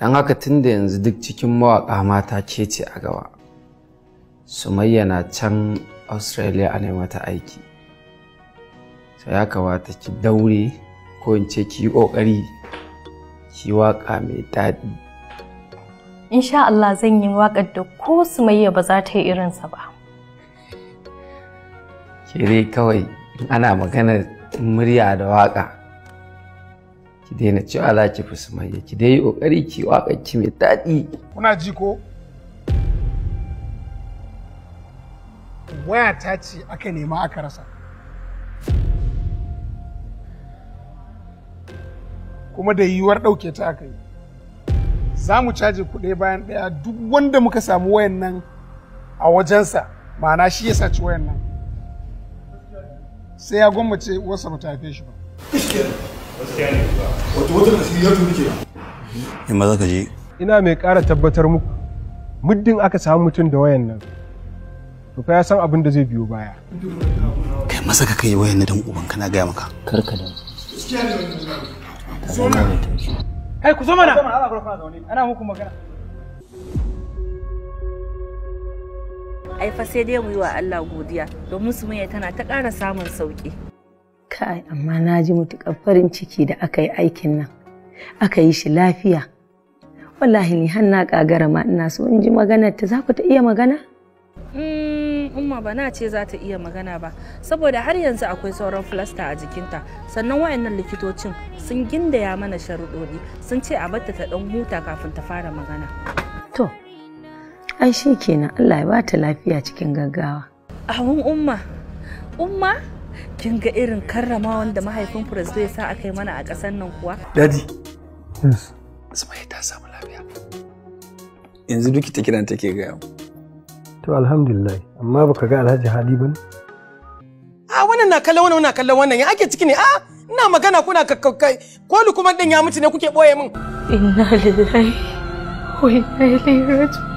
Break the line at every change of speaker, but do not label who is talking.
don haka tun da yanzu duk cikin mawaƙa mata ke ce a gaba. Sumayya na can Australia a mata aiki, so ya kamata ki daure ko in ce ki yi ƙoƙari ki waƙa mai daɗi.
Insha Allah zan yi waƙar da ko Sumayya ba za ta yi irinsa ba.
Ke dai kawai ana maganar murya da waƙa, ki daina cewa za ki fi Sumayya, ki dai yi ƙoƙari ki waƙar ki mai daɗi.
Kuna ji ko? Waya ta ce aka nema aka rasa. Kuma da yiwuwar ɗauke ta aka yi. Za mu caje ku ɗaya bayan ɗaya duk wanda muka samu wayan nan a wajensa, ma'ana shi ya saci wayan nan. Sai ya gwammace wasa ba ta haife shi ba.
Gaskiya ne ba. Wata da ya tuni ke.
In ma za ka je.
Ina mai ƙara tabbatar muku, muddin aka samu mutum da wayan nan, to fa ya san abin da zai biyo baya.
Kai masa ka kai wayan nan dan uban kana gaya maka.
Karka da.
Kai ku zo mana. Ana muku magana.
Ai fa sai dai mu yi wa Allah godiya domin Sumayya tana ta ƙara samun sauƙi.
Kai amma na ji mutuƙar farin ciki da aka yi aikin nan. Aka yi shi lafiya. Wallahi ni har na ƙagara ma ina so in ji maganar ta. Za ku ta iya magana?
Umma ba na ce za ta iya magana ba, saboda har yanzu akwai sauran filasta a jikinta, sannan wayannan likitocin sun gindaya mana sharuɗoɗi, sun ce a batta ta ɗan huta kafin ta fara magana.
To, ai shi kenan, Allah ya bata lafiya cikin gaggawa.
Ahun umma, kin ga irin karrama wanda mahaifin Firisdo ya sa aka yi mana a ƙasar nan kuwa?
Daddy.
Yes.
Sumayya ta samu lafiya. Yanzu duki ta kiran take gaya mu.
To alhamdulillah, amma baka ga Alhaji Hadi bane?
Wannan na kallon wannan ya ake ciki ne? Ina magana kuna kakkai. Ko kuma din ya mutu ne kuke boye min?
Inna lillahi wa inna ilaihi raji'un.